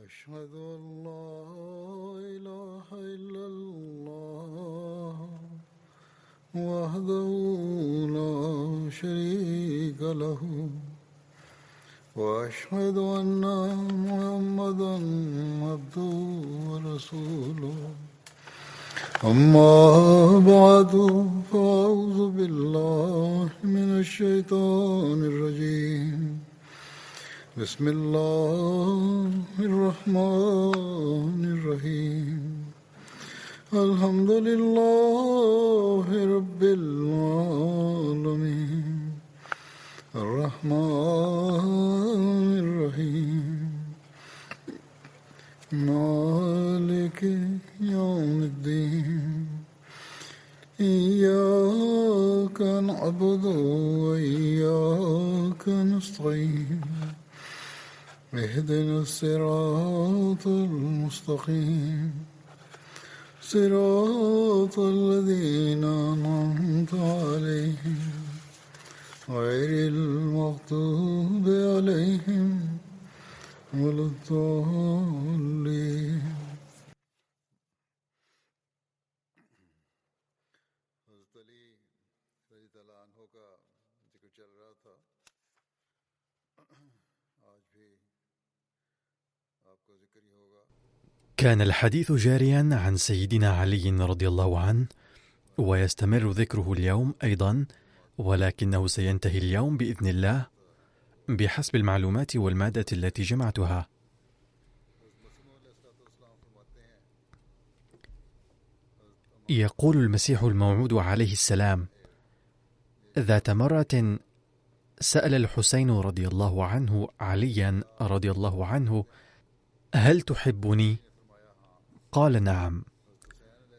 أشهد أن لا إله إلا الله وحده لا شريك له وأشهد أن محمدا عبده ورسوله أما بعد فأعوذ بالله من الشيطان الرجيم بسم الله الرحمن الرحيم الحمد لله رب العالمين الرحمن الرحيم مالك يوم الدين إياك نعبد وإياك نستعين اهدنا الصراط المستقيم صراط الذين أنعمت عليهم غير المغضوب عليهم ولا الضالين. كان الحديث جاريا عن سيدنا علي رضي الله عنه، ويستمر ذكره اليوم أيضا، ولكنه سينتهي اليوم بإذن الله بحسب المعلومات والمادة التي جمعتها. يقول المسيح الموعود عليه السلام: ذات مرة سأل الحسين رضي الله عنه عليا رضي الله عنه: هل تحبني؟ قال: نعم.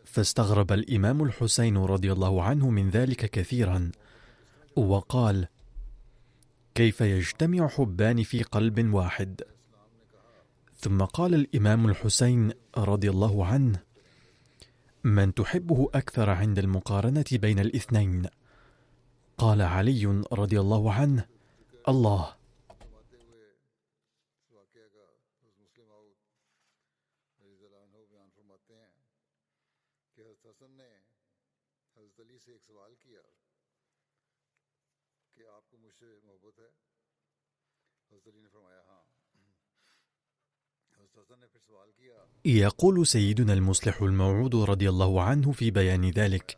فاستغرب الإمام الحسين رضي الله عنه من ذلك كثيرا، وقال: كيف يجتمع حبان في قلب واحد؟ ثم قال الإمام الحسين رضي الله عنه: من تحبه أكثر عند المقارنة بين الاثنين؟ قال علي رضي الله عنه: الله. يقول سيدنا المصلح الموعود رضي الله عنه في بيان ذلك: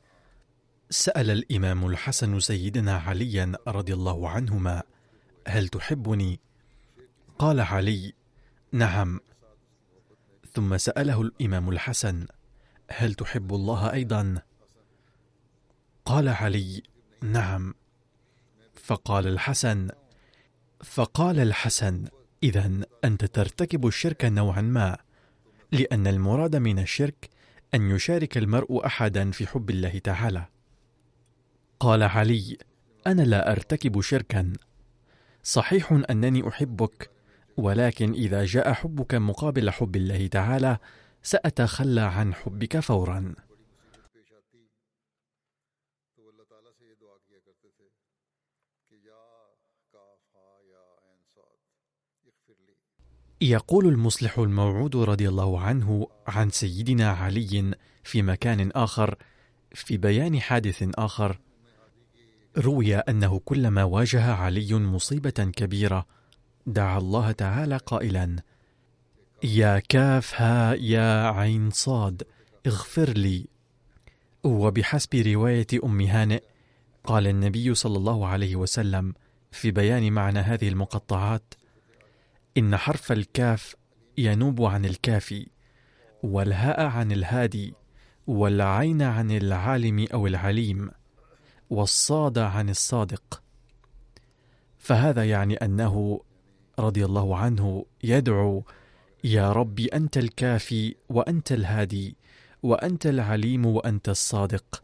سأل الإمام الحسن سيدنا عليا رضي الله عنهما: هل تحبني؟ قال علي: نعم. ثم سأله الإمام الحسن: هل تحب الله أيضا؟ قال علي: نعم. فقال الحسن: إذن أنت ترتكب الشرك نوعا ما، لأن المراد من الشرك أن يشارك المرء أحدا في حب الله تعالى. قال علي: أنا لا أرتكب شركا، صحيح أنني أحبك، ولكن إذا جاء حبك مقابل حب الله تعالى سأتخلى عن حبك فورا. يقول المصلح الموعود رضي الله عنه عن سيدنا علي في مكان آخر في بيان حادث آخر: روي أنه كلما واجه علي مصيبة كبيرة دعا الله تعالى قائلا: يا كاف ها يا عين صاد اغفر لي. وبحسب رواية أم هانئ قال النبي صلى الله عليه وسلم في بيان معنى هذه المقطعات: إن حرف الكاف ينوب عن الكافي، والهاء عن الهادي، والعين عن العالم أو العليم، والصاد عن الصادق. فهذا يعني أنه رضي الله عنه يدعو: يا ربي أنت الكافي وأنت الهادي وأنت العليم وأنت الصادق.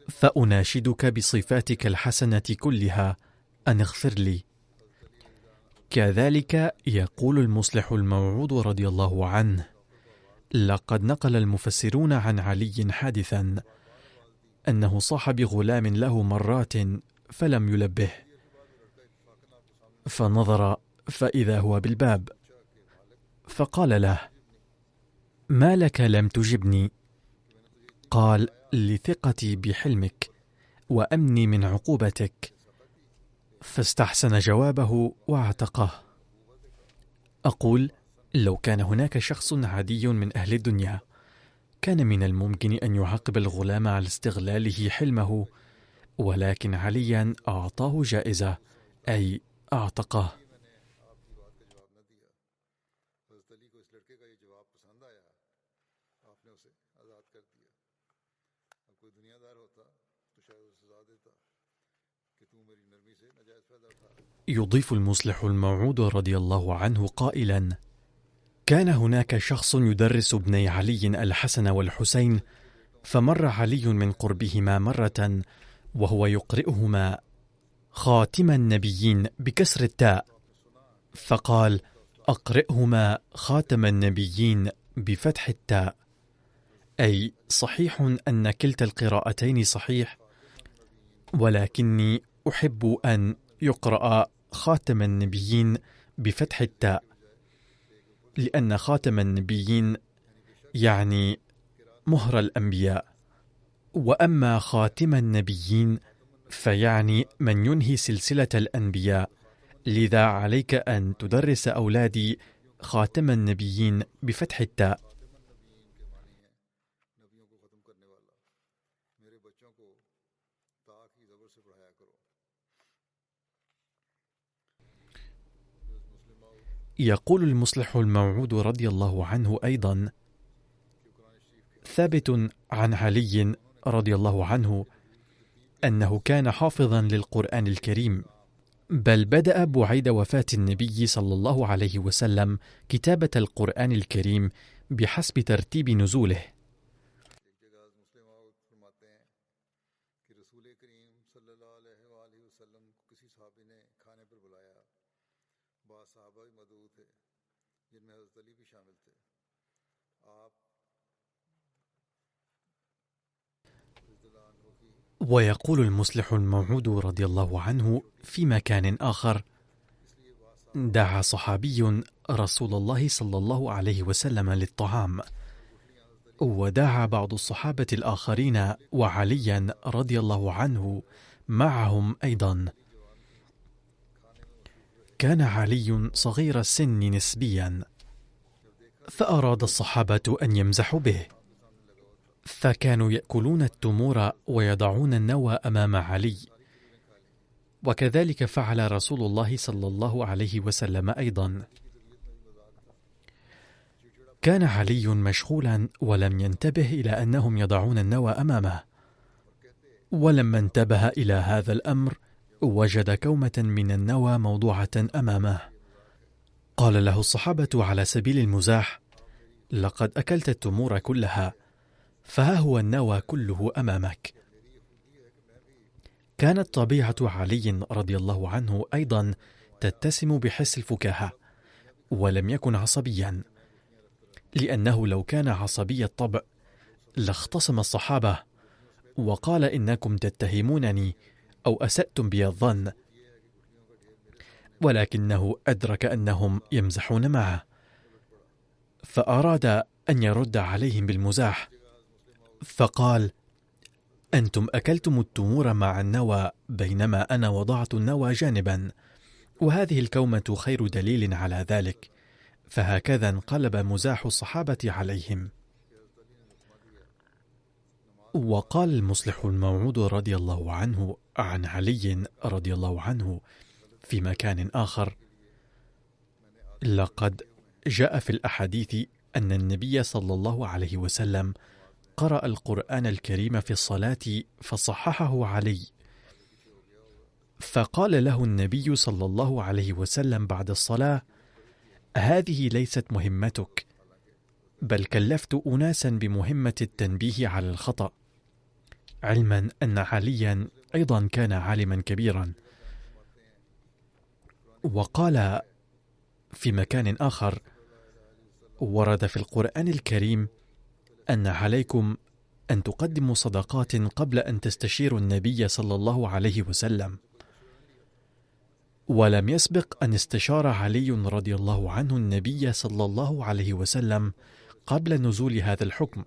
فأناشدك بصفاتك الحسنة كلها أن اغفر لي. كذلك يقول المصلح الموعود رضي الله عنه: لقد نقل المفسرون عن علي حادثا أنه صاح بغلام له مرات فلم يلبه، فنظر فإذا هو بالباب، فقال له: ما لك لم تجبني؟ قال: لثقتي بحلمك وأمني من عقوبتك. فاستحسن جوابه واعتقه. أقول: لو كان هناك شخص عادي من أهل الدنيا كان من الممكن أن يعاقب الغلام على استغلاله حلمه، ولكن عليا أعطاه جائزة، أي أعتقه. يضيف المصلح الموعود رضي الله عنه قائلا: كان هناك شخص يدرس ابني علي الحسن والحسين، فمر علي من قربهما مرة وهو يقرئهما خاتم النبيين بكسر التاء، فقال: أقرئهما خاتم النبيين بفتح التاء، أي صحيح أن كلتا القراءتين صحيح، ولكني أحب أن يقرأ خاتم النبيين بفتح التاء، لأن خاتم النبيين يعني مهر الأنبياء، وأما خاتم النبيين فيعني من ينهي سلسلة الأنبياء، لذا عليك أن تدرس أولادي خاتم النبيين بفتح التاء. يقول المصلح الموعود رضي الله عنه أيضا: ثابت عن علي رضي الله عنه أنه كان حافظا للقرآن الكريم، بل بدأ بعيد وفاة النبي صلى الله عليه وسلم كتابة القرآن الكريم بحسب ترتيب نزوله. ويقول المصلح الموعود رضي الله عنه في مكان آخر: دعا صحابي رسول الله صلى الله عليه وسلم للطعام، ودعا بعض الصحابة الآخرين وعليا رضي الله عنه معهم أيضا. كان علي صغير السن نسبيا، فأراد الصحابة أن يمزحوا به، فكانوا يأكلون التمور ويضعون النوى أمام علي، وكذلك فعل رسول الله صلى الله عليه وسلم أيضا. كان علي مشغولا ولم ينتبه إلى أنهم يضعون النوى أمامه، ولما انتبه إلى هذا الأمر وجد كومة من النوى موضوعة أمامه. قال له الصحابة على سبيل المزاح: لقد أكلت التمور كلها، فها هو النوى كله أمامك. كانت طبيعة علي رضي الله عنه أيضا تتسم بحس الفكاهة، ولم يكن عصبيا، لأنه لو كان عصبي الطبع لاختصم الصحابة وقال: إنكم تتهمونني أو أسأتم بي الظن، ولكنه أدرك أنهم يمزحون معه، فأراد أن يرد عليهم بالمزاح، فقال: أنتم أكلتم التمور مع النوى، بينما أنا وضعت النوى جانبا، وهذه الكومة خير دليل على ذلك. فهكذا انقلب مزاح الصحابة عليهم. وقال المصلح الموعود رضي الله عنه عن علي رضي الله عنه في مكان آخر: لقد جاء في الأحاديث أن النبي صلى الله عليه وسلم قرأ القرآن الكريم في الصلاة فصححه علي، فقال له النبي صلى الله عليه وسلم بعد الصلاة: هذه ليست مهمتك، بل كلفت أناسا بمهمة التنبيه على الخطأ، علما أن عليا أيضا كان عالما كبيرا. وقال في مكان آخر: ورد في القرآن الكريم أن عليكم أن تقدموا صدقات قبل أن تستشيروا النبي صلى الله عليه وسلم، ولم يسبق أن استشار علي رضي الله عنه النبي صلى الله عليه وسلم قبل نزول هذا الحكم،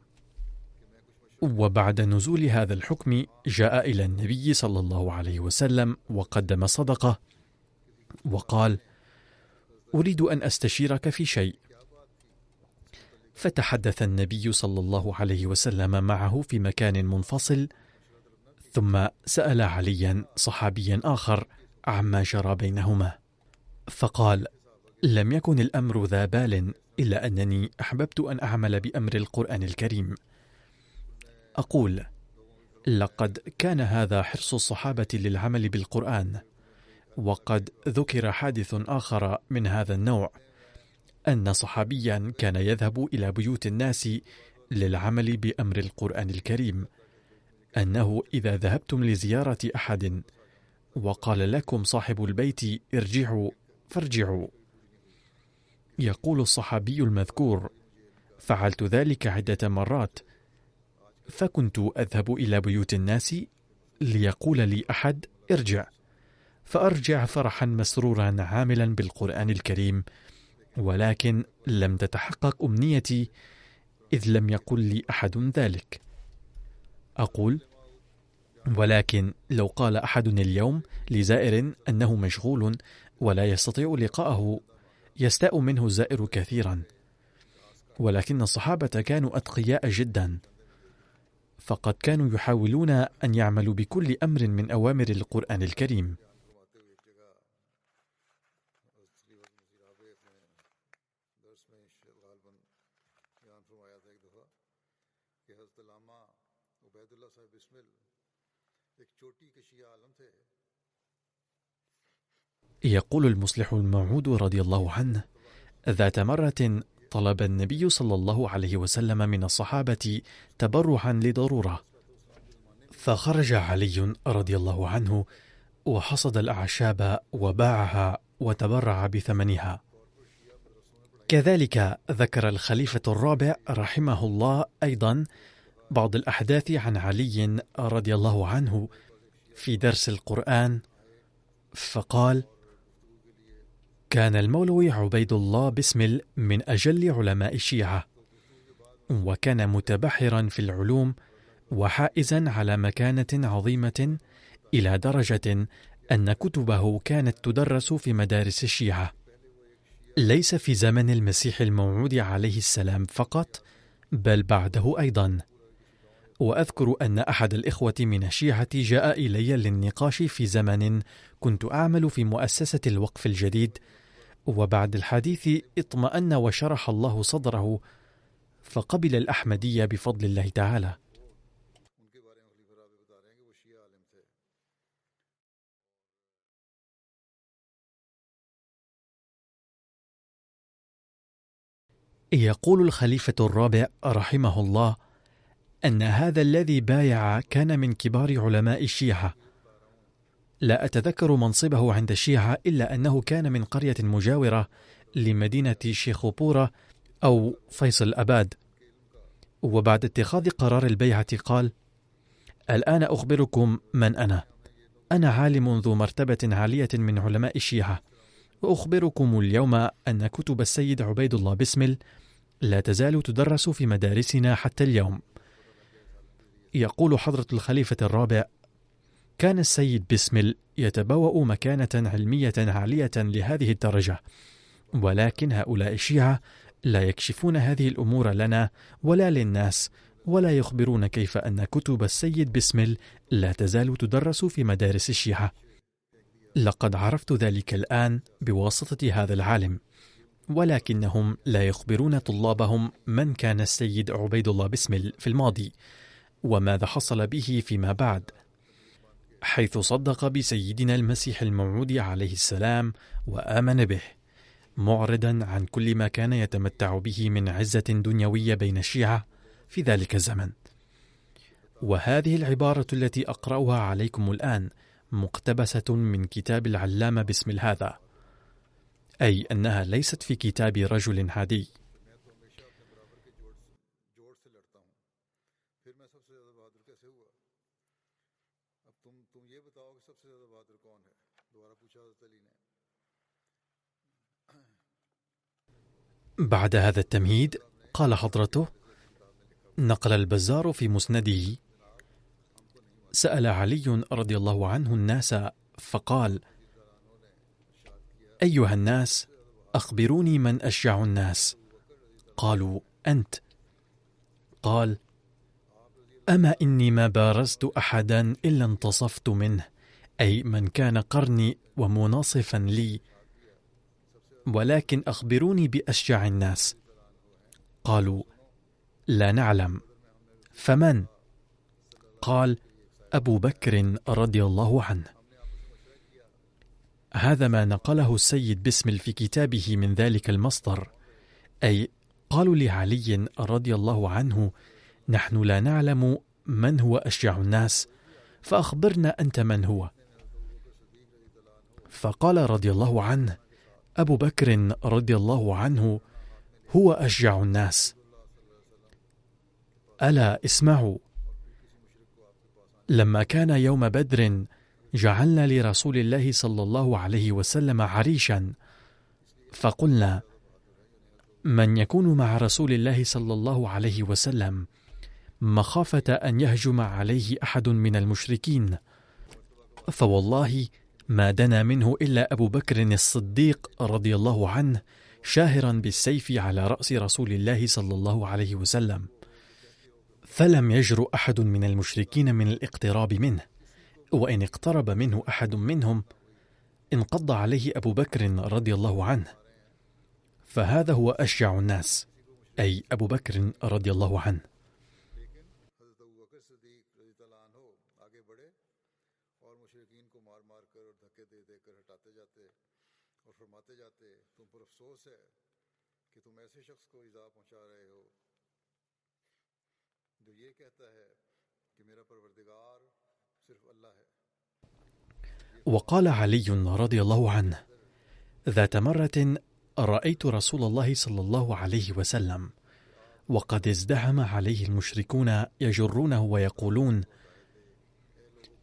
وبعد نزول هذا الحكم جاء إلى النبي صلى الله عليه وسلم وقدم صدقة وقال: أريد أن أستشيرك في شيء. فتحدث النبي صلى الله عليه وسلم معه في مكان منفصل، ثم سأل عليا صحابيا آخر عما جرى بينهما، فقال: لم يكن الأمر ذا بال، إلا أنني أحببت أن أعمل بأمر القرآن الكريم. أقول: لقد كان هذا حرص الصحابة للعمل بالقرآن، وقد ذكر حادث آخر من هذا النوع، أن صحابيا كان يذهب إلى بيوت الناس للعمل بأمر القرآن الكريم، أنه إذا ذهبتم لزيارة أحد وقال لكم صاحب البيت ارجعوا فارجعوا. يقول الصحابي المذكور: فعلت ذلك عدة مرات، فكنت أذهب إلى بيوت الناس ليقول لي أحد ارجع، فأرجع فرحا مسرورا عاملا بالقرآن الكريم، ولكن لم تتحقق أمنيتي إذ لم يقل لي أحد ذلك. أقول: ولكن لو قال أحد اليوم لزائر أنه مشغول ولا يستطيع لقاءه يستاء منه الزائر كثيرا، ولكن الصحابة كانوا أتقياء جدا، فقد كانوا يحاولون أن يعملوا بكل أمر من أوامر القرآن الكريم. يقول المصلح الموعود رضي الله عنه: ذات مرة طلب النبي صلى الله عليه وسلم من الصحابة تبرعا لضرورة، فخرج علي رضي الله عنه وحصد الأعشاب وباعها وتبرع بثمنها. كذلك ذكر الخليفة الرابع رحمه الله أيضا بعض الأحداث عن علي رضي الله عنه في درس القرآن، فقال: كان المولوي عبيد الله بسمل من أجل علماء الشيعة، وكان متبحرا في العلوم وحائزا على مكانة عظيمة إلى درجة أن كتبه كانت تدرس في مدارس الشيعة، ليس في زمن المسيح الموعود عليه السلام فقط، بل بعده أيضا. وأذكر أن أحد الإخوة من الشيعة جاء إلي للنقاش في زمن كنت أعمل في مؤسسة الوقف الجديد، وبعد الحديث اطمأن وشرح الله صدره، فقبل الأحمدية بفضل الله تعالى. يقول الخليفة الرابع رحمه الله أن هذا الذي بايع كان من كبار علماء الشيعة، لا أتذكر منصبه عند الشيعة إلا أنه كان من قرية مجاورة لمدينة شيخوبورة أو فيصل أباد. وبعد اتخاذ قرار البيعة قال: الآن أخبركم من أنا عالم ذو مرتبة عالية من علماء الشيعة، وأخبركم اليوم أن كتب السيد عبيد الله بسمل لا تزال تدرس في مدارسنا حتى اليوم. يقول حضرة الخليفة الرابع: كان السيد بسمل يتبوأ مكانة علمية عالية لهذه الدرجة، ولكن هؤلاء الشيعة لا يكشفون هذه الأمور لنا ولا للناس، ولا يخبرون كيف أن كتب السيد بسمل لا تزال تدرس في مدارس الشيعة. لقد عرفت ذلك الآن بواسطة هذا العالم، ولكنهم لا يخبرون طلابهم من كان السيد عبيد الله بسمل في الماضي وماذا حصل به فيما بعد، حيث صدق بسيدنا المسيح الموعود عليه السلام وآمن به، معرضا عن كل ما كان يتمتع به من عزة دنيوية بين الشيعة في ذلك الزمن. وهذه العبارة التي أقرأها عليكم الآن مقتبسة من كتاب العلامة بسمل هذا، أي أنها ليست في كتاب رجل عادي. بعد هذا التمهيد قال حضرته: نقل البزار في مسنده: سأل علي رضي الله عنه الناس فقال: أيها الناس، أخبروني من أشجع الناس؟ قالوا: أنت. قال: أما إني ما بارزت أحدا إلا انتصفت منه، أي من كان قرني ومناصفا لي، ولكن أخبروني بأشجع الناس. قالوا: لا نعلم. فمن؟ قال: أبو بكر رضي الله عنه. هذا ما نقله السيد بسمل في كتابه من ذلك المصدر، أي قالوا لعلي رضي الله عنه: نحن لا نعلم من هو أشجع الناس، فأخبرنا أنت من هو. فقال رضي الله عنه: أبو بكر رضي الله عنه هو أشجع الناس. ألا اسمعوا: لما كان يوم بدر جعلنا لرسول الله صلى الله عليه وسلم عريشا، فقلنا: من يكون مع رسول الله صلى الله عليه وسلم مخافة أن يهجم عليه أحد من المشركين، فوالله ما دنا منه إلا أبو بكر الصديق رضي الله عنه شاهرا بالسيف على رأس رسول الله صلى الله عليه وسلم، فلم يجرؤ أحد من المشركين من الاقتراب منه، وإن اقترب منه أحد منهم انقض عليه أبو بكر رضي الله عنه، فهذا هو أشجع الناس، أي أبو بكر رضي الله عنه. وقال علي رضي الله عنه: ذات مرة رأيت رسول الله صلى الله عليه وسلم وقد ازدحم عليه المشركون يجرونه ويقولون: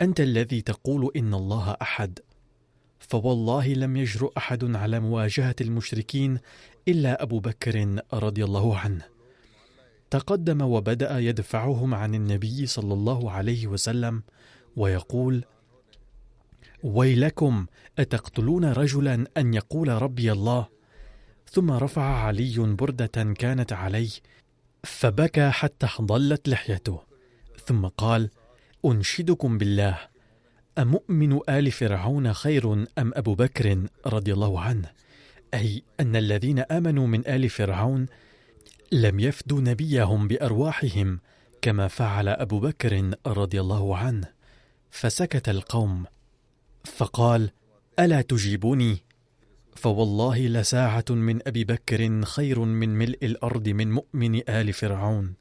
أنت الذي تقول إن الله أحد، فوالله لم يجرؤ أحد على مواجهة المشركين إلا أبو بكر رضي الله عنه. تقدم وبدأ يدفعهم عن النبي صلى الله عليه وسلم ويقول: ويلكم، أتقتلون رجلا أن يقول ربي الله؟ ثم رفع علي بردة كانت عليه فبكى حتى ضلت لحيته، ثم قال: أنشدكم بالله، أمؤمن آل فرعون خير أم أبو بكر رضي الله عنه؟ أي أن الذين آمنوا من آل فرعون لم يفدوا نبيهم بأرواحهم كما فعل أبو بكر رضي الله عنه. فسكت القوم، فقال: ألا تجيبوني؟ فوالله لساعة من أبي بكر خير من ملء الأرض من مؤمن آل فرعون.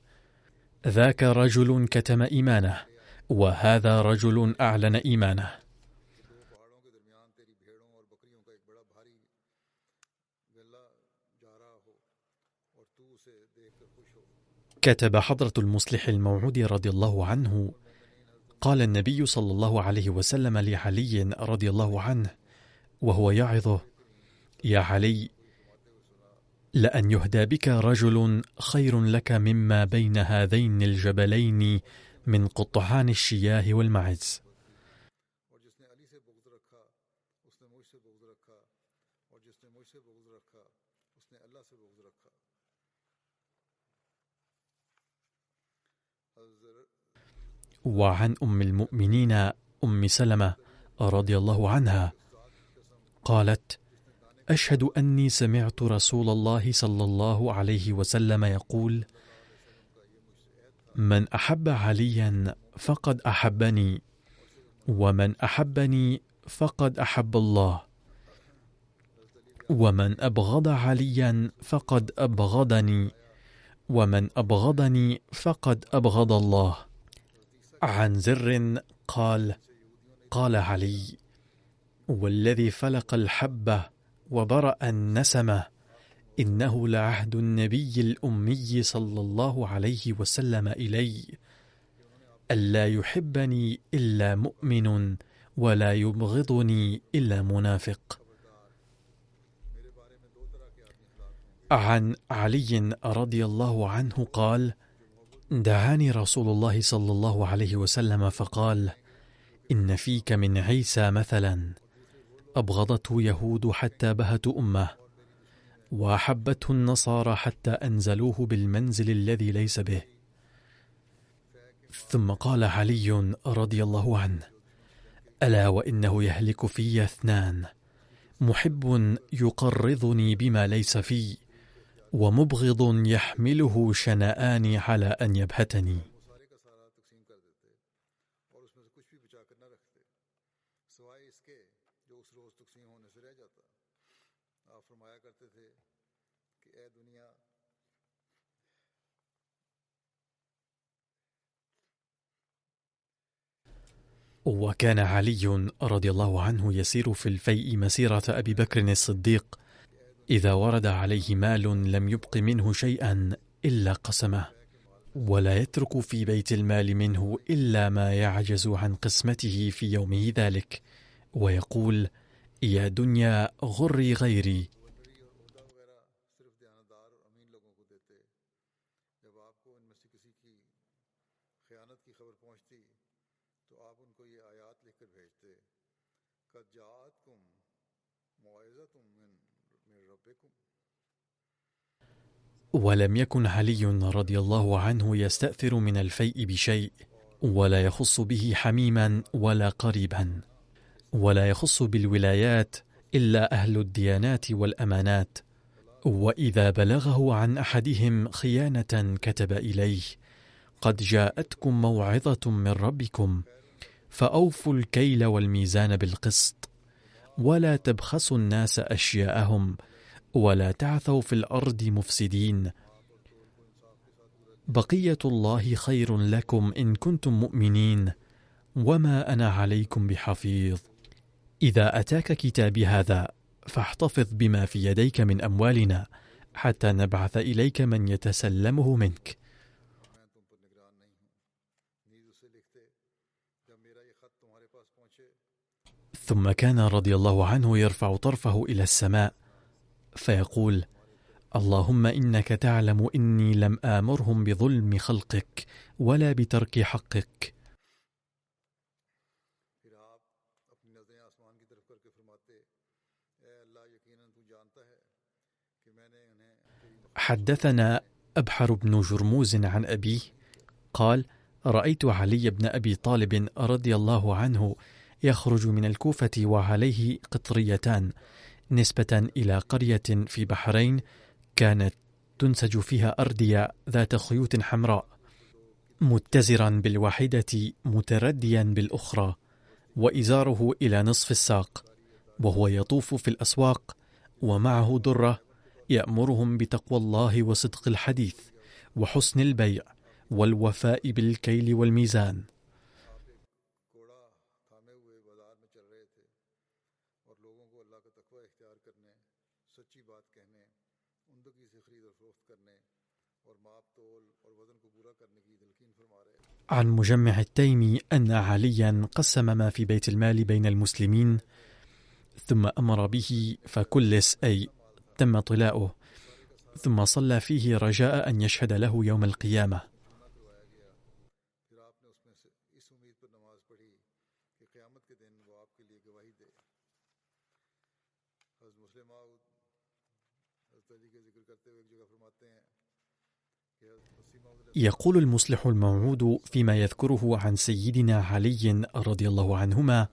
ذاك رجل كتم إيمانه، وهذا رجل أعلن إيمانه. كتب حضرة المصلح الموعود رضي الله عنه: قال النبي صلى الله عليه وسلم لعلي رضي الله عنه وهو يعظه: يا علي، لأن يهدى بك رجل خير لك مما بين هذين الجبلين من قطعان الشياه والمعز. وعن أم المؤمنين أم سلمة رضي الله عنها قالت: أشهد أني سمعت رسول الله صلى الله عليه وسلم يقول: من أحب عليا فقد أحبني، ومن أحبني فقد أحب الله، ومن أبغض عليا فقد أبغضني، ومن أبغضني فقد أبغض الله. عن زر قال: قال علي: والذي فلق الحبة وبرأ النسمة، إنه لعهد النبي الأمي صلى الله عليه وسلم إلي، ألا يحبني إلا مؤمن ولا يبغضني إلا منافق. عن علي رضي الله عنه قال: دعاني رسول الله صلى الله عليه وسلم فقال: إن فيك من عيسى مثلا، أبغضته يهود حتى بهتوا أمه، وأحبته النصارى حتى أنزلوه بالمنزل الذي ليس به. ثم قال علي رضي الله عنه: ألا وإنه يهلك في اثنان، محب يقرضني بما ليس في، ومبغض يحمله شنآني على أن يبهتني. وكان علي رضي الله عنه يسير في الفيء مسيرة أبي بكر الصديق، إذا ورد عليه مال لم يبق منه شيئا إلا قسمه، ولا يترك في بيت المال منه إلا ما يعجز عن قسمته في يومه ذلك، ويقول: يا دنيا غري غيري. ولم يكن علي رضي الله عنه يستأثر من الفيء بشيء، ولا يخص به حميما ولا قريبا، ولا يخص بالولايات إلا أهل الديانات والأمانات. وإذا بلغه عن أحدهم خيانة كتب إليه: قد جاءتكم موعظة من ربكم فأوفوا الكيل والميزان بالقسط، ولا تبخسوا الناس أشياءهم، ولا تعثوا في الأرض مفسدين، بقية الله خير لكم إن كنتم مؤمنين، وما أنا عليكم بحفيظ. إذا أتاك كتابي هذا فاحتفظ بما في يديك من أموالنا حتى نبعث إليك من يتسلمه منك. ثم كان رضي الله عنه يرفع طرفه إلى السماء فيقول: اللهم إنك تعلم إني لم آمرهم بظلم خلقك ولا بترك حقك. حدثنا أبحر بن جرموز عن أبيه قال: رأيت علي بن أبي طالب رضي الله عنه يخرج من الكوفة وعليه قطريتان نسبة إلى قرية في بحرين كانت تنسج فيها أردية ذات خيوط حمراء، متزرا بالواحدة مترديا بالأخرى، وإزاره إلى نصف الساق، وهو يطوف في الأسواق ومعه درة يأمرهم بتقوى الله وصدق الحديث وحسن البيع والوفاء بالكيل والميزان. عن مجمع التيمي أن عليا قسم ما في بيت المال بين المسلمين، ثم أمر به فكلس، أي تم طلاؤه، ثم صلى فيه رجاء أن يشهد له يوم القيامة. يقول المصلح الموعود فيما يذكره عن سيدنا علي رضي الله عنهما: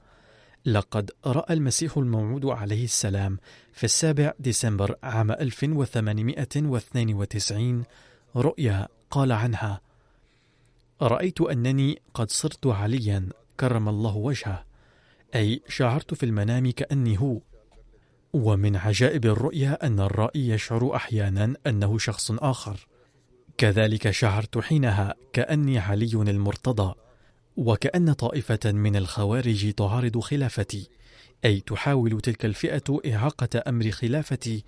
لقد رأى المسيح الموعود عليه السلام في 7 ديسمبر عام 1892 رؤيا قال عنها: رأيت أنني قد صرت عليا كرم الله وجهه، أي شعرت في المنام كأني هو. ومن عجائب الرؤيا أن الرائي يشعر أحيانا أنه شخص آخر، كذلك شعرت حينها كأني علي المرتضى، وكأن طائفة من الخوارج تعارض خلافتي، أي تحاول تلك الفئة إعاقة أمر خلافتي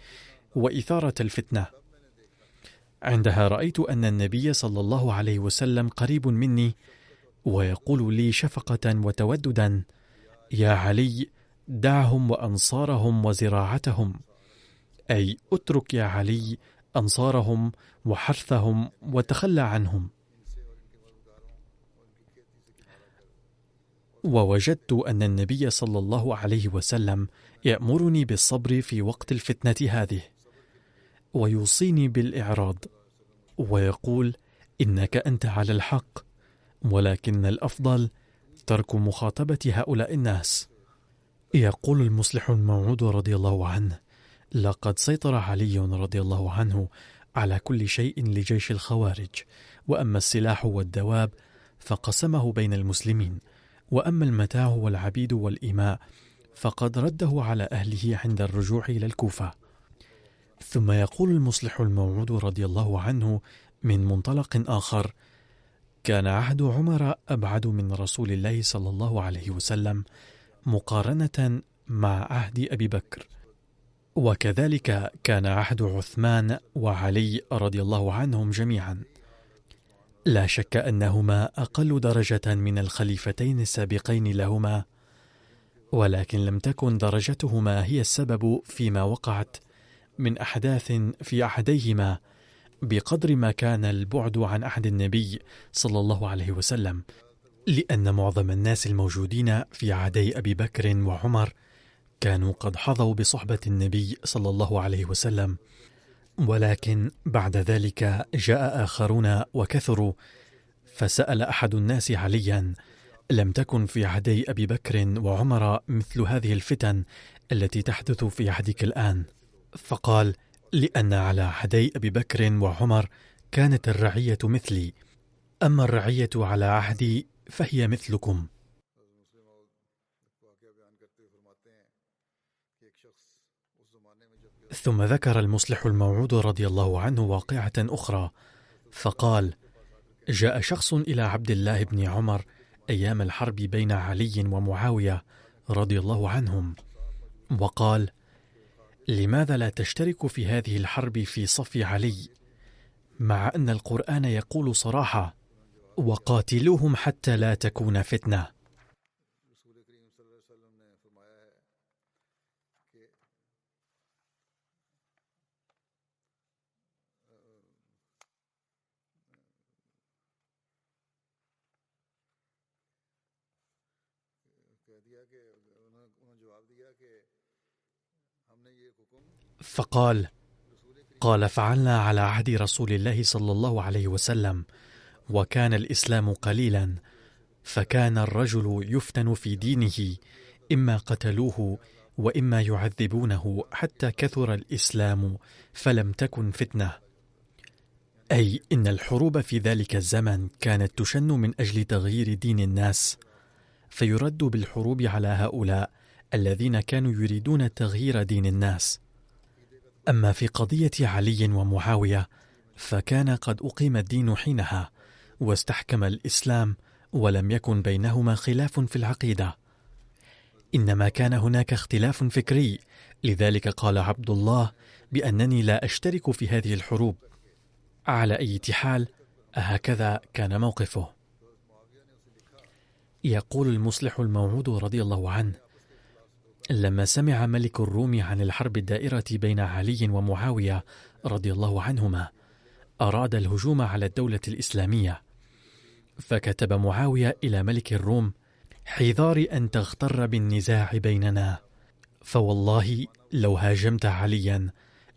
وإثارة الفتنة. عندها رأيت أن النبي صلى الله عليه وسلم قريب مني، ويقول لي شفقة وتوددا: يا علي، دعهم وأنصارهم وزراعتهم، أي اترك يا علي أنصارهم وحرثهم وتخلى عنهم. ووجدت أن النبي صلى الله عليه وسلم يأمرني بالصبر في وقت الفتنة هذه، ويوصيني بالإعراض، ويقول: إنك أنت على الحق، ولكن الأفضل ترك مخاطبة هؤلاء الناس. يقول المصلح الموعود رضي الله عنه: لقد سيطر علي رضي الله عنه على كل شيء لجيش الخوارج، وأما السلاح والدواب فقسمه بين المسلمين، وأما المتاع والعبيد والإماء فقد رده على أهله عند الرجوع إلى الكوفة. ثم يقول المصلح الموعود رضي الله عنه من منطلق آخر: كان عهد عمر أبعد من رسول الله صلى الله عليه وسلم مقارنة مع عهد أبي بكر، وكذلك كان عهد عثمان وعلي رضي الله عنهم جميعا. لا شك أنهما أقل درجة من الخليفتين السابقين لهما، ولكن لم تكن درجتهما هي السبب فيما وقعت من أحداث في عهديهما بقدر ما كان البعد عن عهد النبي صلى الله عليه وسلم، لأن معظم الناس الموجودين في عهدي أبي بكر وعمر كانوا قد حظوا بصحبة النبي صلى الله عليه وسلم، ولكن بعد ذلك جاء آخرون وكثروا. فسأل أحد الناس عليا: لم تكن في عهدي أبي بكر وعمر مثل هذه الفتن التي تحدث في عهدك الآن؟ فقال: لأن على عهدي أبي بكر وعمر كانت الرعية مثلي، أما الرعية على عهدي فهي مثلكم. ثم ذكر المصلح الموعود رضي الله عنه واقعة أخرى، فقال: جاء شخص إلى عبد الله بن عمر أيام الحرب بين علي ومعاوية رضي الله عنهم، وقال: لماذا لا تشترك في هذه الحرب في صف علي، مع أن القرآن يقول صراحة: وقاتلوهم حتى لا تكون فتنة. فقال: قال: فعلنا على عهد رسول الله صلى الله عليه وسلم، وكان الإسلام قليلا، فكان الرجل يفتن في دينه، إما قتلوه وإما يعذبونه حتى كثر الإسلام فلم تكن فتنة. أي إن الحروب في ذلك الزمن كانت تشن من أجل تغيير دين الناس، فيرد بالحروب على هؤلاء الذين كانوا يريدون تغيير دين الناس. أما في قضية علي ومعاوية فكان قد أقيم الدين حينها واستحكم الإسلام، ولم يكن بينهما خلاف في العقيدة، إنما كان هناك اختلاف فكري. لذلك قال عبد الله بأنني لا أشترك في هذه الحروب. على أي حال هكذا كان موقفه. يقول المصلح الموعود رضي الله عنه: لما سمع ملك الروم عن الحرب الدائرة بين علي ومعاوية رضي الله عنهما أراد الهجوم على الدولة الإسلامية، فكتب معاوية إلى ملك الروم: حذار أن تغتر بالنزاع بيننا، فوالله لو هاجمت عليا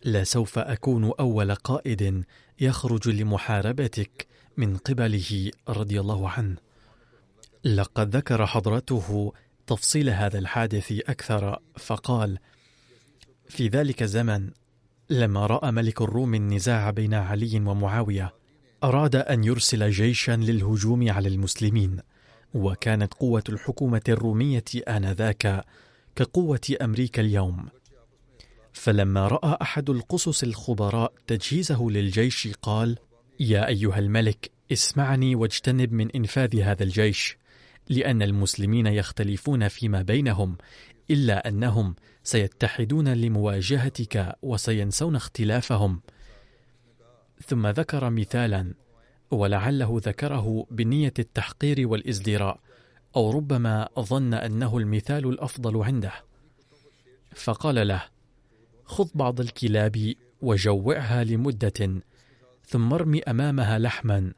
لسوف أكون أول قائد يخرج لمحاربتك من قبله رضي الله عنه. لقد ذكر حضرته تفصيل هذا الحادث أكثر، فقال: في ذلك الزمن لما رأى ملك الروم النزاع بين علي ومعاوية أراد أن يرسل جيشا للهجوم على المسلمين، وكانت قوة الحكومة الرومية آنذاك كقوة أمريكا اليوم. فلما رأى أحد القصص الخبراء تجهيزه للجيش قال: يا أيها الملك، اسمعني واجتنب من إنفاذ هذا الجيش، لأن المسلمين يختلفون فيما بينهم، إلا أنهم سيتحدون لمواجهتك وسينسون اختلافهم. ثم ذكر مثالا ولعله ذكره بنية التحقير والازدراء، أو ربما ظن أنه المثال الأفضل عنده، فقال له: خذ بعض الكلاب وجوعها لمدة، ثم ارمي أمامها لحما،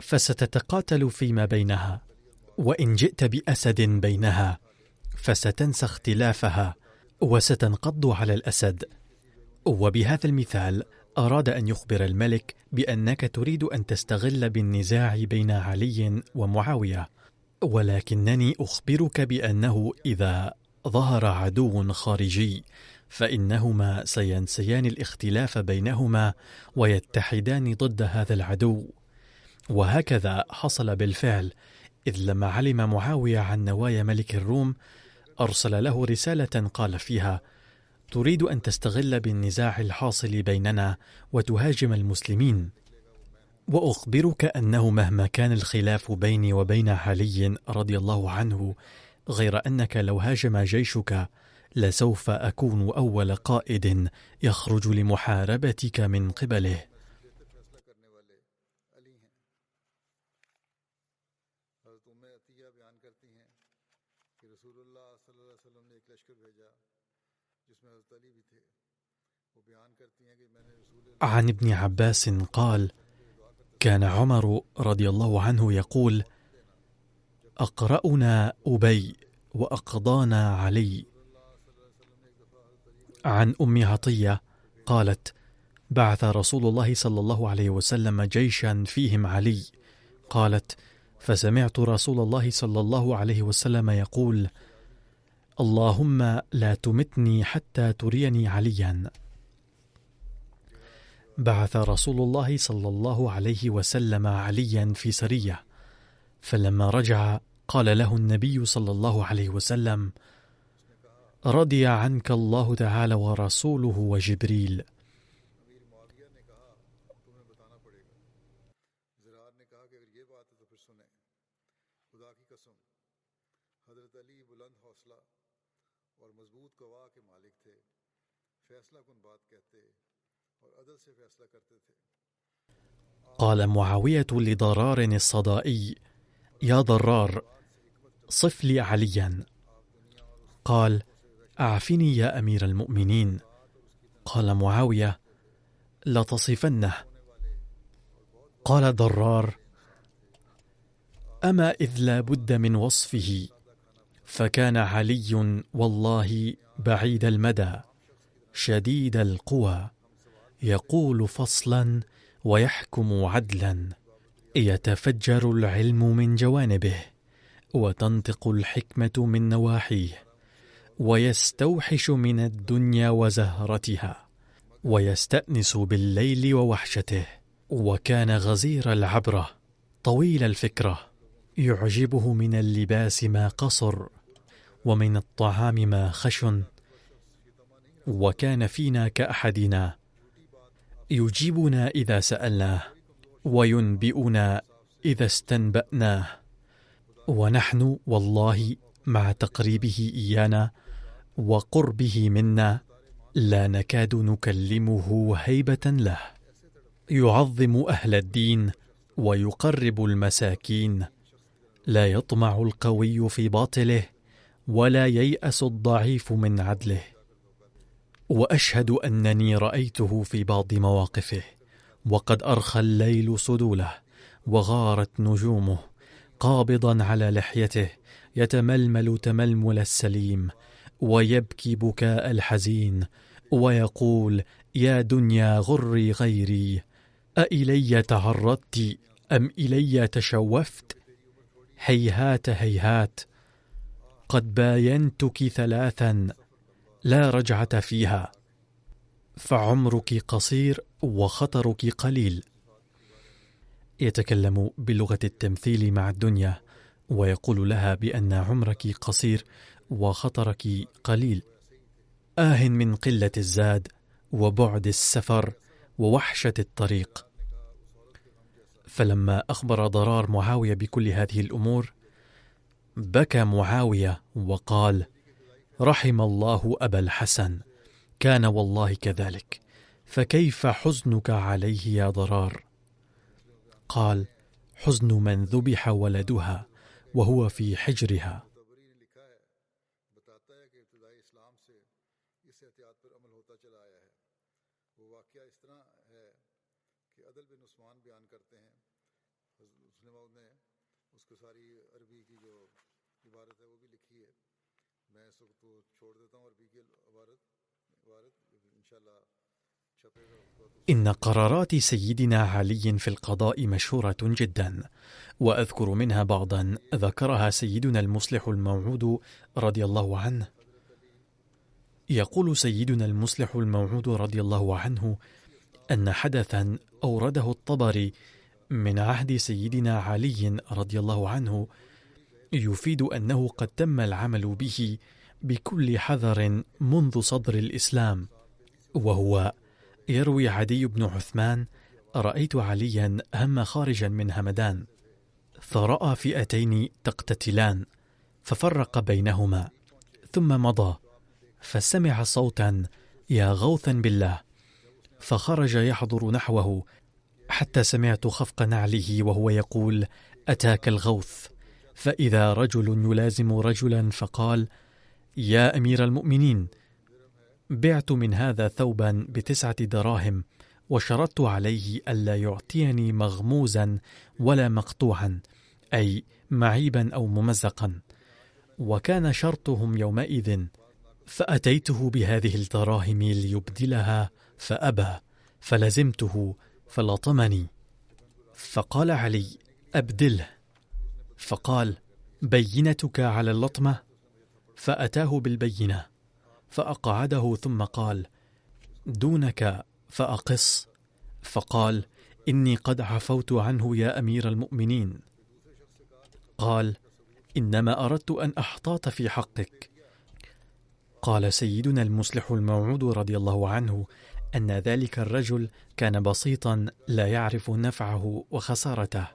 فستتقاتل فيما بينها، وإن جئت بأسد بينها فستنسى اختلافها وستنقض على الأسد. وبهذا المثال أراد أن يخبر الملك بأنك تريد أن تستغل بالنزاع بين علي ومعاوية، ولكنني أخبرك بأنه إذا ظهر عدو خارجي فإنهما سينسيان الاختلاف بينهما ويتحدان ضد هذا العدو. وهكذا حصل بالفعل، إذ لما علم معاوية عن نوايا ملك الروم أرسل له رسالة قال فيها: تريد أن تستغل بالنزاع الحاصل بيننا وتهاجم المسلمين، وأخبرك أنه مهما كان الخلاف بيني وبين علي رضي الله عنه، غير أنك لو هاجم جيشك لسوف أكون أول قائد يخرج لمحاربتك من قبله. عن ابن عباس قال: كان عمر رضي الله عنه يقول: أقرأنا أبي وأقضانا علي. عن أم عطية قالت: بعث رسول الله صلى الله عليه وسلم جيشا فيهم علي. قالت: فسمعت رسول الله صلى الله عليه وسلم يقول: اللهم لا تمتني حتى تريني عليا. بعث رسول الله صلى الله عليه وسلم عليا في سرية، فلما رجع قال له النبي صلى الله عليه وسلم: رضي عنك الله تعالى ورسوله وجبريل. قال معاوية لضرار الصدائي: يا ضرار، صف لي عليا. قال: أعفني يا أمير المؤمنين. قال معاوية: لتصفنه. قال ضرار: أما إذ لا بد من وصفه، فكان علي والله بعيد المدى شديد القوى، يقول فصلا ويحكم عدلا، يتفجر العلم من جوانبه وتنطق الحكمة من نواحيه، ويستوحش من الدنيا وزهرتها، ويستأنس بالليل ووحشته. وكان غزير العبرة طويل الفكرة، يعجبه من اللباس ما قصر ومن الطعام ما خشن، وكان فينا كأحدنا، يجيبنا إذا سألناه وينبئنا إذا استنبأناه، ونحن والله مع تقريبه إيانا وقربه منا لا نكاد نكلمه هيبة له. يعظم أهل الدين ويقرب المساكين، لا يطمع القوي في باطله ولا ييأس الضعيف من عدله. وأشهد أنني رأيته في بعض مواقفه وقد أرخى الليل سدوله وغارت نجومه، قابضا على لحيته يتململ تململ السليم ويبكي بكاء الحزين، ويقول: يا دنيا غري غيري، أإلي تعرضت أم إلي تشوفت؟ هيهات هيهات، قد باينتك ثلاثا لا رجعة فيها، فعمرك قصير وخطرك قليل. يتكلم بلغة التمثيل مع الدنيا ويقول لها بأن عمرك قصير وخطرك قليل. آه من قلة الزاد وبعد السفر ووحشة الطريق. فلما أخبر ضرار معاوية بكل هذه الأمور بكى معاوية وقال: رحم الله أبا الحسن، كان والله كذلك، فكيف حزنك عليه يا ضرار؟ قال: حزن من ذبح ولدها وهو في حجرها. إن قرارات سيدنا علي في القضاء مشهورة جدا، وأذكر منها بعضا ذكرها سيدنا المصلح الموعود رضي الله عنه. يقول سيدنا المصلح الموعود رضي الله عنه أن حدثا أورده الطبري من عهد سيدنا علي رضي الله عنه يفيد أنه قد تم العمل به بكل حذر منذ صدر الإسلام، وهو يروي عدي بن عثمان: رأيت عليا هم خارجا من همدان، فرأى فئتين تقتتلان ففرق بينهما، ثم مضى فسمع صوتا: يا غوثا بالله، فخرج يحضر نحوه حتى سمعت خفق نعله وهو يقول: أتاك الغوث. فإذا رجل يلازم رجلا فقال: يا أمير المؤمنين، بعت من هذا ثوبا ب9 دراهم، وشرطت عليه ألا يعطيني مغموزا ولا مقطوعا، أي معيبا أو ممزقا، وكان شرطهم يومئذ، فأتيته بهذه الدراهم ليبدلها فأبى، فلزمته فلطمني. فقال علي: أبدله. فقال: بينتك على اللطمة؟ فأتاه بالبينة فأقعده، ثم قال: دونك فأقص. فقال: إني قد عفوت عنه يا أمير المؤمنين. قال: إنما أردت أن أحتاط في حقك. قال سيدنا المصلح الموعود رضي الله عنه أن ذلك الرجل كان بسيطا لا يعرف نفعه وخسارته،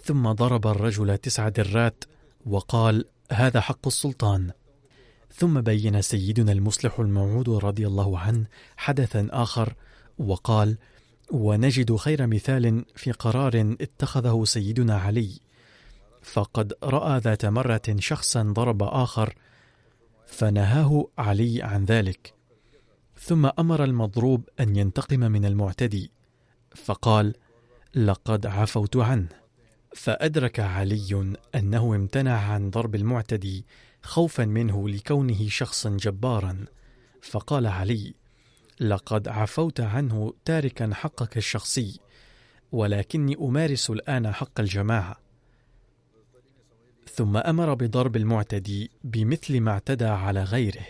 ثم ضرب الرجل 9 درات وقال: هذا حق السلطان. ثم بين سيدنا المصلح الموعود رضي الله عنه حدثا آخر وقال: ونجد خير مثال في قرار اتخذه سيدنا علي، فقد رأى ذات مرة شخصا ضرب آخر فنهاه علي عن ذلك، ثم أمر المضروب أن ينتقم من المعتدي، فقال: لقد عفوت عنه. فأدرك علي أنه امتنع عن ضرب المعتدي خوفا منه لكونه شخصا جبارا، فقال علي: لقد عفوت عنه تاركا حقك الشخصي، ولكني أمارس الآن حق الجماعة. ثم أمر بضرب المعتدي بمثل ما اعتدى على غيره.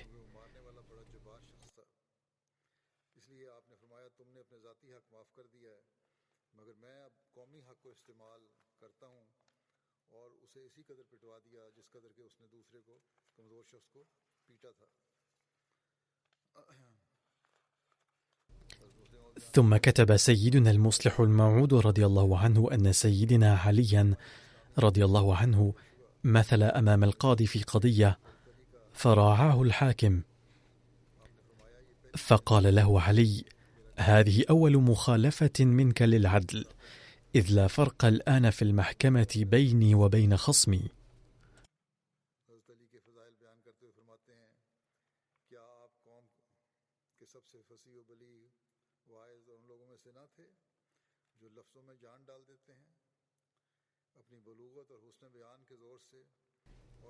ثم كتب سيدنا المصلح الموعود رضي الله عنه أن سيدنا عليا رضي الله عنه مثل أمام القاضي في قضية، فراعاه الحاكم، فقال له علي: هذه أول مخالفة منك للعدل، إذ لا فرق الآن في المحكمة بيني وبين خصمي.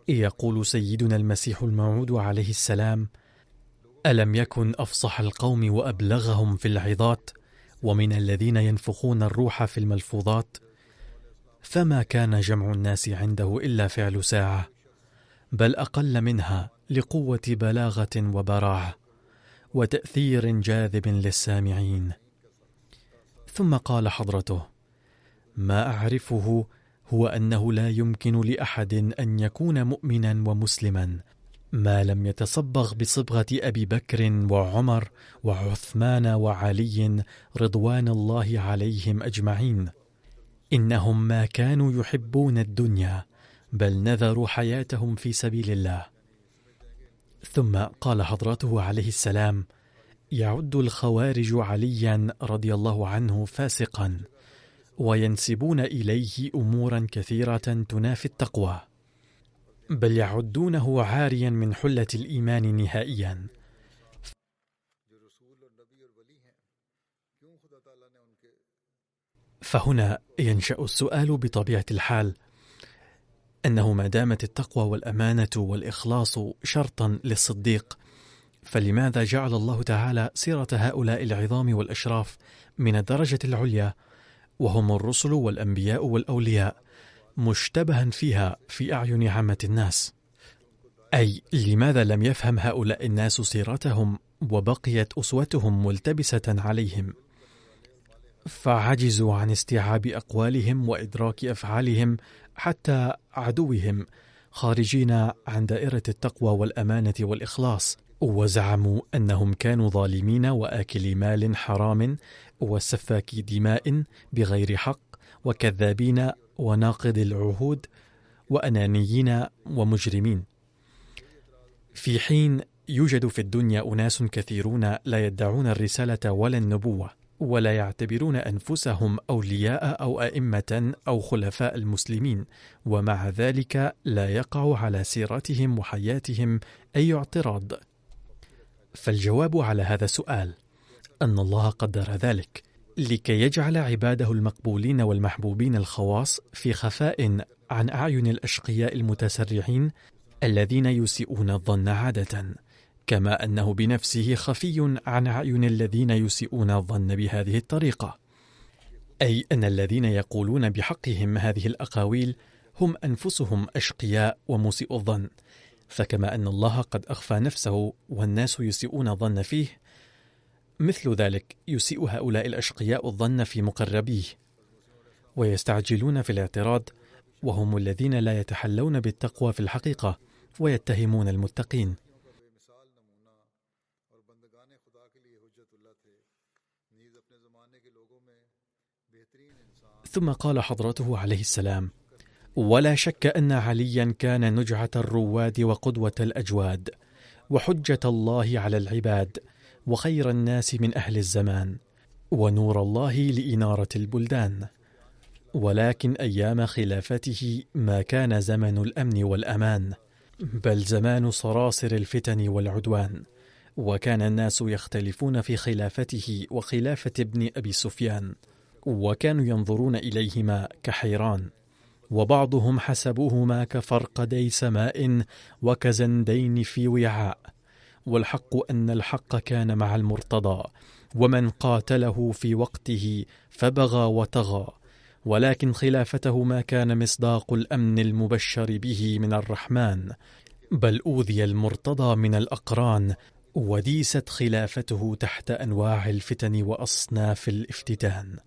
يقول سيدنا المسيح الموعود عليه السلام: ألم يكن أفصح القوم وأبلغهم في العظات، ومن الذين ينفخون الروح في الملفوظات، فما كان جمع الناس عنده إلا فعل ساعة، بل أقل منها، لقوة بلاغة وبراعة وتأثير جاذب للسامعين. ثم قال حضرته: ما أعرفه هو أنه لا يمكن لأحد أن يكون مؤمنا ومسلما ما لم يتصبغ بصبغة أبي بكر وعمر وعثمان وعلي رضوان الله عليهم أجمعين. إنهم ما كانوا يحبون الدنيا، بل نذروا حياتهم في سبيل الله. ثم قال حضرته عليه السلام: يعد الخوارج عليا رضي الله عنه فاسقا، وينسبون إليه أمورا كثيرة تنافي التقوى، بل يعدونه عاريا من حلة الإيمان نهائيا. فهنا ينشأ السؤال بطبيعة الحال، أنه ما دامت التقوى والأمانة والإخلاص شرطا للصديق، فلماذا جعل الله تعالى سيرة هؤلاء العظام والأشراف من الدرجة العليا، وهم الرسل والأنبياء والأولياء، مشتبها فيها في أعين عامة الناس؟ أي لماذا لم يفهم هؤلاء الناس سيرتهم وبقيت أسوتهم ملتبسة عليهم، فعجزوا عن استيعاب أقوالهم وإدراك أفعالهم حتى عدوهم خارجين عن دائرة التقوى والأمانة والإخلاص، وزعموا أنهم كانوا ظالمين وآكلي مال حرام وسفاكي دماء بغير حق وكذابين وناقض العهود وأنانيين ومجرمين، في حين يوجد في الدنيا أناس كثيرون لا يدعون الرسالة ولا النبوة، ولا يعتبرون أنفسهم أولياء أو أئمة أو خلفاء المسلمين، ومع ذلك لا يقع على سيرتهم وحياتهم أي اعتراض. فالجواب على هذا السؤال أن الله قدر ذلك لكي يجعل عباده المقبولين والمحبوبين الخواص في خفاء عن أعين الأشقياء المتسرعين الذين يسيئون الظن عادة، كما أنه بنفسه خفي عن أعين الذين يسيئون الظن بهذه الطريقة، أي أن الذين يقولون بحقهم هذه الأقاويل هم أنفسهم أشقياء ومسيء الظن. فكما أن الله قد أخفى نفسه والناس يسيئون الظن فيه، مثل ذلك يسيء هؤلاء الأشقياء الظن في مقربيه، ويستعجلون في الاعتراض، وهم الذين لا يتحلون بالتقوى في الحقيقة ويتهمون المتقين. ثم قال حضرته عليه السلام: ولا شك أن عليا كان نجعة الرواد وقدوة الأجواد وحجة الله على العباد وخير الناس من أهل الزمان ونور الله لإنارة البلدان، ولكن أيام خلافته ما كان زمن الأمن والأمان، بل زمان صراصر الفتن والعدوان، وكان الناس يختلفون في خلافته وخلافة ابن أبي سفيان، وكانوا ينظرون إليهما كحيران، وبعضهم حسبوهما كفرقدي سماء وكزندين في وعاء، والحق أن الحق كان مع المرتضى، ومن قاتله في وقته فبغى وطغى، ولكن خلافته ما كان مصداق الأمن المبشر به من الرحمن، بل أوذي المرتضى من الأقران، وديست خلافته تحت أنواع الفتن وأصناف الافتتان،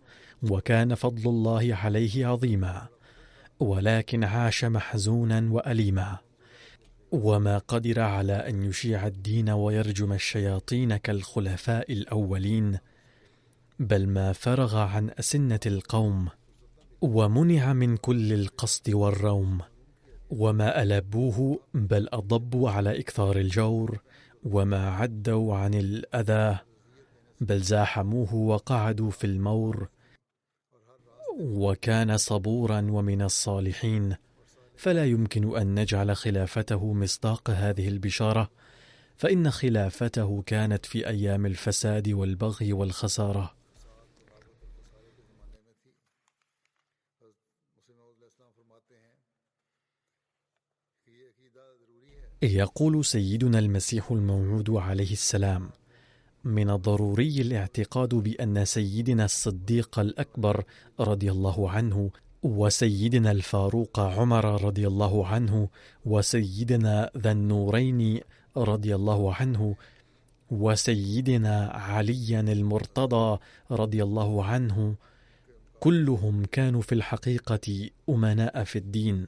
وكان فضل الله عليه عظيما، ولكن عاش محزونا وأليما، وما قدر على أن يشيع الدين ويرجم الشياطين كالخلفاء الأولين، بل ما فرغ عن أسنة القوم، ومنع من كل القصد والروم، وما ألبوه بل أضبوا على إكثار الجور، وما عدوا عن الأذى بل زاحموه وقعدوا في المور، وكان صبورا ومن الصالحين، فلا يمكن أن نجعل خلافته مصداق هذه البشارة، فإن خلافته كانت في أيام الفساد والبغي والخسارة. يقول سيدنا المسيح الموعود عليه السلام: من الضروري الاعتقاد بأن سيدنا الصديق الأكبر رضي الله عنه، وسيدنا الفاروق عمر رضي الله عنه، وسيدنا ذا النورين رضي الله عنه، وسيدنا عليا المرتضى رضي الله عنه، كلهم كانوا في الحقيقة أمناء في الدين.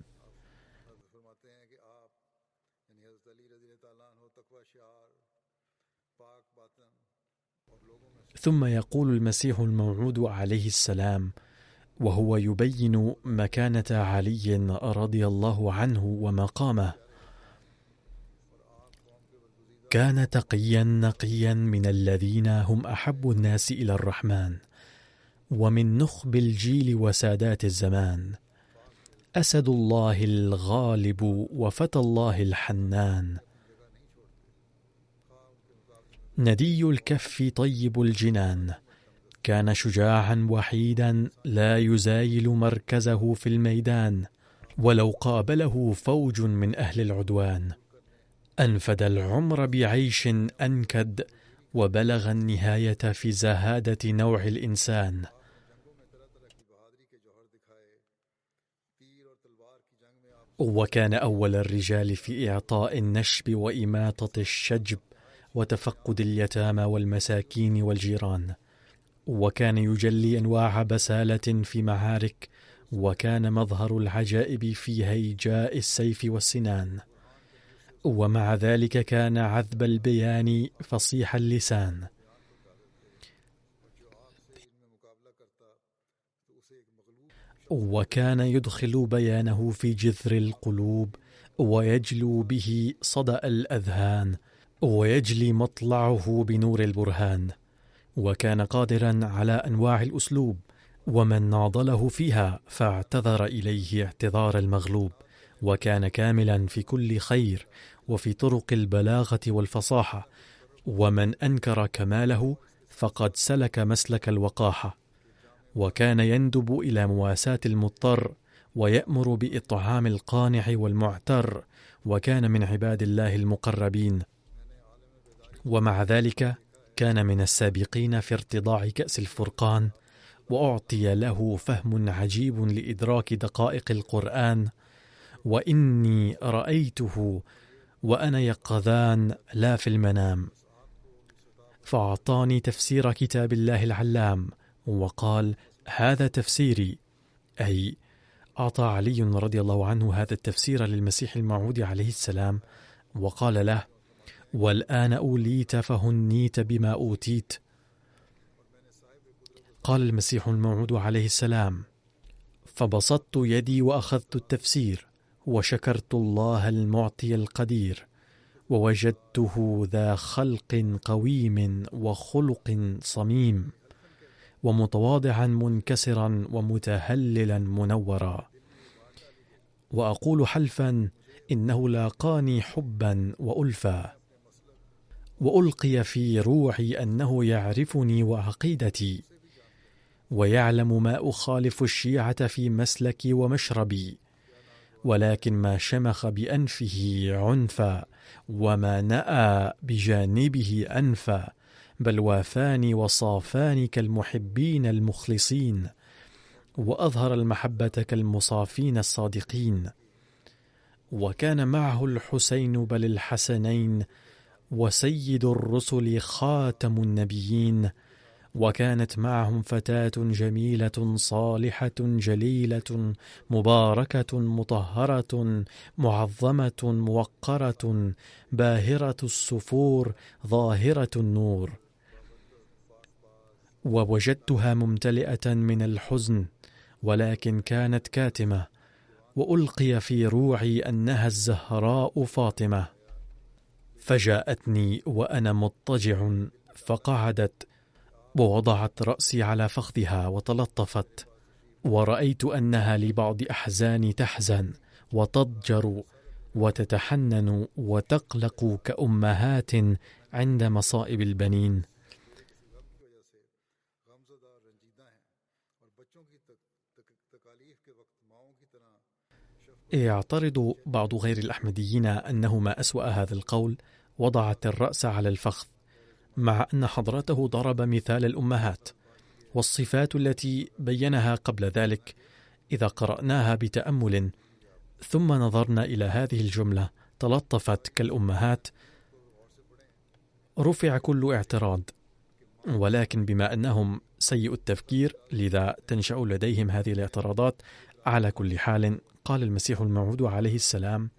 ثم يقول المسيح الموعود عليه السلام وهو يبين مكانة علي رضي الله عنه ومقامه: كان تقيا نقيا من الذين هم أحب الناس إلى الرحمن، ومن نخب الجيل وسادات الزمان، أسد الله الغالب وفتى الله الحنان، ندي الكف طيب الجنان، كان شجاعا وحيدا لا يزايل مركزه في الميدان، ولو قابله فوج من أهل العدوان أنفد العمر بعيش أنكد، وبلغ النهاية في زهادة نوع الإنسان. وكان أول الرجال في إعطاء النشب وإماطة الشجب وتفقد اليتامى والمساكين والجيران، وكان يجلي أنواع بسالة في معارك، وكان مظهر العجائب في هيجاء السيف والسنان، ومع ذلك كان عذب البيان فصيح اللسان. وكان يدخل بيانه في جذر القلوب، ويجلو به صدأ الأذهان، ويجلي مطلعه بنور البرهان، وكان قادرا على أنواع الأسلوب، ومن ناضله فيها فاعتذر إليه اعتذار المغلوب، وكان كاملا في كل خير وفي طرق البلاغة والفصاحة، ومن أنكر كماله فقد سلك مسلك الوقاحة، وكان يندب إلى مواساة المضطر، ويأمر بإطعام القانع والمعتر، وكان من عباد الله المقربين، ومع ذلك كان من السابقين في ارتضاع كأس الفرقان، وأعطي له فهم عجيب لإدراك دقائق القرآن، وإني رأيته وأنا يقظان لا في المنام، فأعطاني تفسير كتاب الله العلام، وقال: هذا تفسيري، أي أعطى علي رضي الله عنه هذا التفسير للمسيح الموعود عليه السلام، وقال له: والآن أوليت فهنيت بما أوتيت. قال المسيح الموعود عليه السلام: فبسطت يدي وأخذت التفسير، وشكرت الله المعطي القدير، ووجدته ذا خلق قويم وخلق صميم، ومتواضعا منكسرا ومتهللا منورا، وأقول حلفا إنه لاقاني حبا وألفا، وألقي في روعي أنه يعرفني وعقيدتي، ويعلم ما أخالف الشيعة في مسلكي ومشربي، ولكن ما شمخ بأنفه عنفا، وما نأى بجانبه أنفا، بل وافاني وصافاني كالمحبين المخلصين، وأظهر المحبة كالمصافين الصادقين. وكان معه الحسين بل الحسنين، وسيد الرسل خاتم النبيين، وكانت معهم فتاة جميلة صالحة جليلة مباركة مطهرة معظمة موقرة باهرة السفور ظاهرة النور، ووجدتها ممتلئة من الحزن، ولكن كانت كاتمة، وألقي في روعي أنها الزهراء فاطمة، فجاءتني وأنا مضطجع، فقعدت ووضعت رأسي على فخذها وتلطفت، ورأيت أنها لبعض أحزاني تحزن وتضجر وتتحنن وتقلق كأمهات عند مصائب البنين. يعترض بعض غير الأحمديين أنه ما أسوأ هذا القول: وضعت الرأس على الفخذ، مع أن حضرته ضرب مثال الأمهات، والصفات التي بينها قبل ذلك إذا قرأناها بتأمل ثم نظرنا إلى هذه الجملة تلطفت كالأمهات رفع كل اعتراض، ولكن بما أنهم سيء التفكير لذا تنشأ لديهم هذه الاعتراضات. على كل حال، قال المسيح الموعود عليه السلام: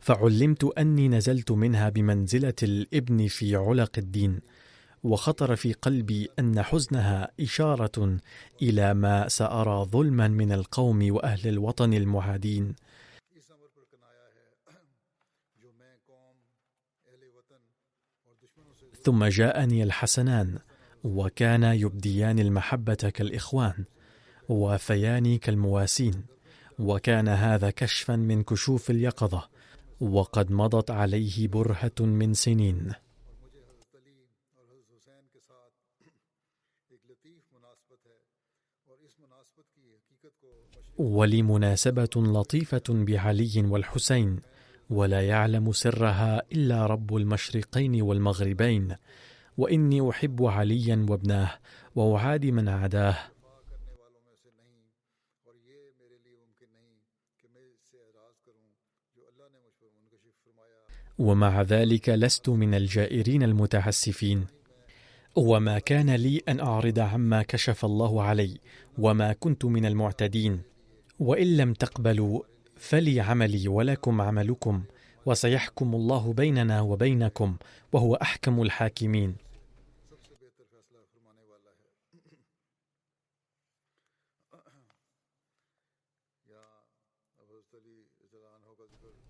فعلمت أني نزلت منها بمنزلة الابن في علق الدين، وخطر في قلبي أن حزنها إشارة إلى ما سأرى ظلما من القوم وأهل الوطن المعادين. ثم جاءني الحسنان، وكان يبديان المحبة كالإخوان، وافيان كالمواسين، وكان هذا كشفا من كشوف اليقظة، وقد مضت عليه برهة من سنين. ولي مناسبة لطيفة بعلي والحسين، ولا يعلم سرها إلا رب المشرقين والمغربين، وإني أحب عليا وابناه وأعادي من عداه. ومع ذلك لست من الجائرين المتعسفين، وما كان لي أن أعرض عما كشف الله علي، وما كنت من المعتدين. وإن لم تقبلوا فلي عملي ولكم عملكم، وسيحكم الله بيننا وبينكم، وهو أحكم الحاكمين.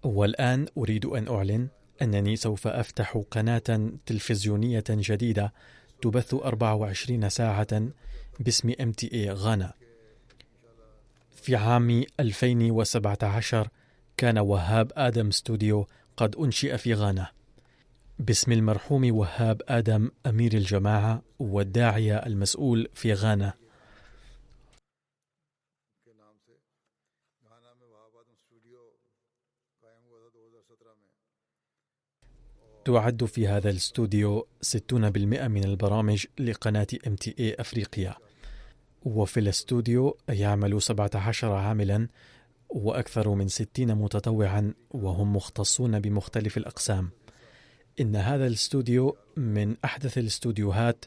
والآن أريد أن أعلن أنني سوف أفتح قناة تلفزيونية جديدة تبث 24 ساعة باسم MTA غانا. في عام 2017 كان وهاب آدم ستوديو قد أنشئ في غانا باسم المرحوم وهاب آدم أمير الجماعة والداعية المسؤول في غانا. تعد في هذا الاستوديو 60% من البرامج لقناة MTA أفريقيا، وفي الاستوديو يعمل 17 عاملا وأكثر من 60 متطوعا، وهم مختصون بمختلف الأقسام. إن هذا الاستوديو من أحدث الاستوديوهات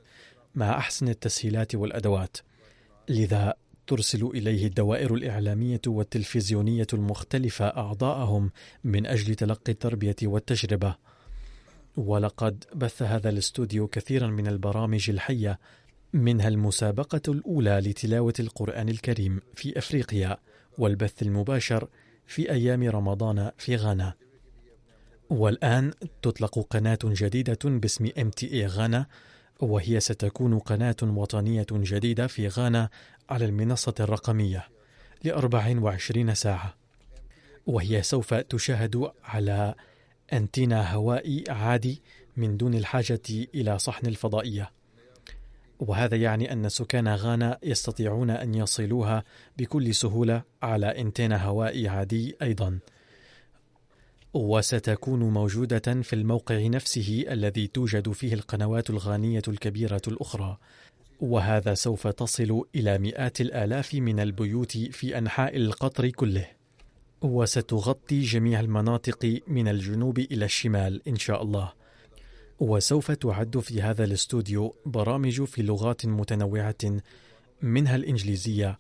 مع أحسن التسهيلات والأدوات، لذا ترسل إليه الدوائر الإعلامية والتلفزيونية المختلفة أعضاءهم من أجل تلقي التربية والتجربة. ولقد بث هذا الاستوديو كثيرا من البرامج الحية، منها المسابقة الأولى لتلاوة القرآن الكريم في أفريقيا، والبث المباشر في أيام رمضان في غانا. والآن تطلق قناة جديدة باسم MTA غانا، وهي ستكون قناة وطنية جديدة في غانا على المنصة الرقمية ل24 ساعة، وهي سوف تشاهد على أنتينا هوائي عادي من دون الحاجة إلى صحن الفضائية. وهذا يعني أن سكان غانا يستطيعون أن يصلوها بكل سهولة على أنتينا هوائي عادي أيضا، وستكون موجودة في الموقع نفسه الذي توجد فيه القنوات الغانية الكبيرة الأخرى، وهذا سوف تصل إلى مئات الآلاف من البيوت في أنحاء القطر كله، وستغطي جميع المناطق من الجنوب إلى الشمال إن شاء الله. وسوف تعد في هذا الاستوديو برامج في لغات متنوعة، منها الإنجليزية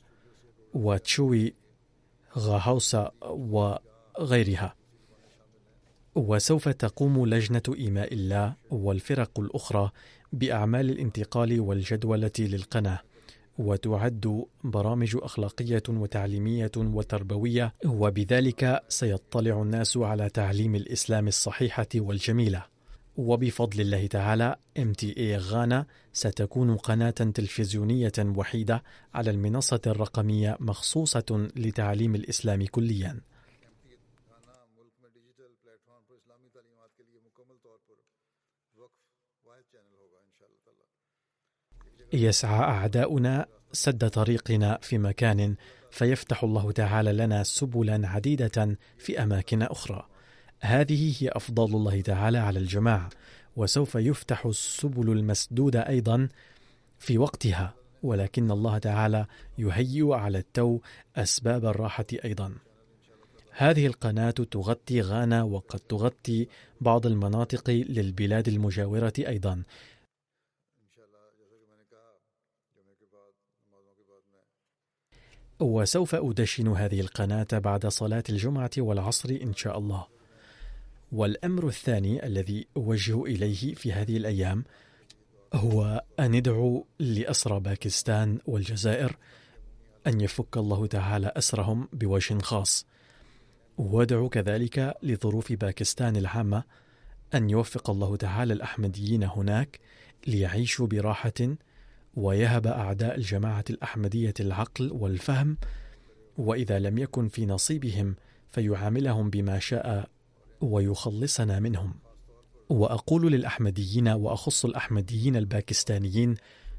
وتشوي غاهوسا وغيرها. وسوف تقوم لجنة إيماء الله والفرق الأخرى بأعمال الانتقال والجدولة للقناة، وتعد برامج أخلاقية وتعليمية وتربوية، وبذلك سيطلع الناس على تعليم الإسلام الصحيحة والجميلة. وبفضل الله تعالى MTA غانا ستكون قناة تلفزيونية وحيدة على المنصة الرقمية مخصوصة لتعليم الإسلام كليا. يسعى أعداؤنا سد طريقنا في مكان، فيفتح الله تعالى لنا سبلا عديدة في أماكن أخرى. هذه هي أفضال الله تعالى على الجماعة، وسوف يفتح السبل المسدودة أيضا في وقتها، ولكن الله تعالى يهيئ على التو أسباب الراحة أيضا. هذه القناة تغطي غانا، وقد تغطي بعض المناطق للبلاد المجاورة أيضا. وسوف أدشن هذه القناة بعد صلاة الجمعة والعصر إن شاء الله. والأمر الثاني الذي أوجه إليه في هذه الأيام هو أن ندعو لأسرى باكستان والجزائر أن يفك الله تعالى أسرهم بوجه خاص، وادعو كذلك لظروف باكستان العامة أن يوفق الله تعالى الأحمديين هناك ليعيشوا براحة ويهب أعداء الجماعة الأحمدية العقل والفهم، وإذا لم يكن في نصيبهم فيعاملهم بما شاء ويخلصنا منهم. وأقول للأحمديين، وأخص الأحمديين الباكستانيين،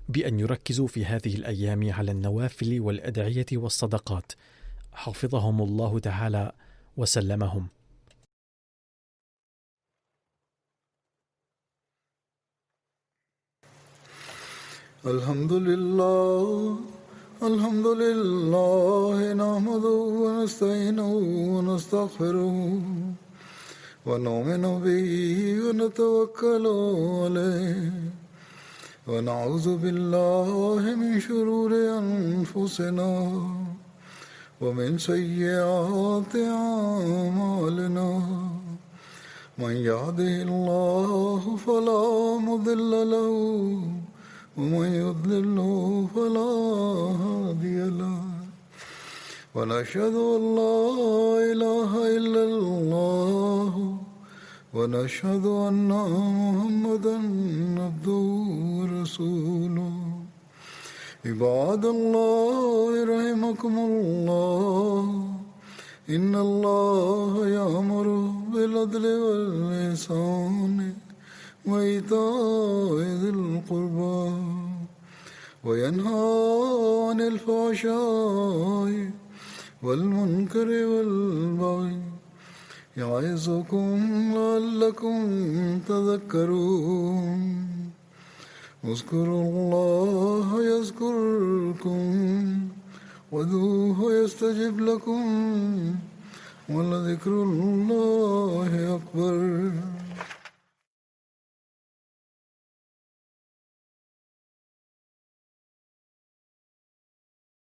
بأن يركزوا في هذه الأيام على النوافل والأدعية والصدقات، حفظهم الله تعالى وسلمهم. الحمد لله نحمده ونستعينه ونستغفره ونؤمن به ونتوكل عليه ونعوذ بالله من شرور أنفسنا ومن سيئات أعمالنا. من يهده الله فلا مضل له ومن يضلله فلا هادي له. ونشهد أن لا إله إلا الله ونشهد أن محمدا عبده ورسوله. عباد الله رحمكم الله، إن الله يأمر بالعدل والإحسان وإيتاء ذي القربى وينهى عن الفحشاء والمنكر والبغي يعظكم لعلكم تذكرون. اذكروا الله يذكركم وادعوه يستجب لكم ولذكر الله أكبر.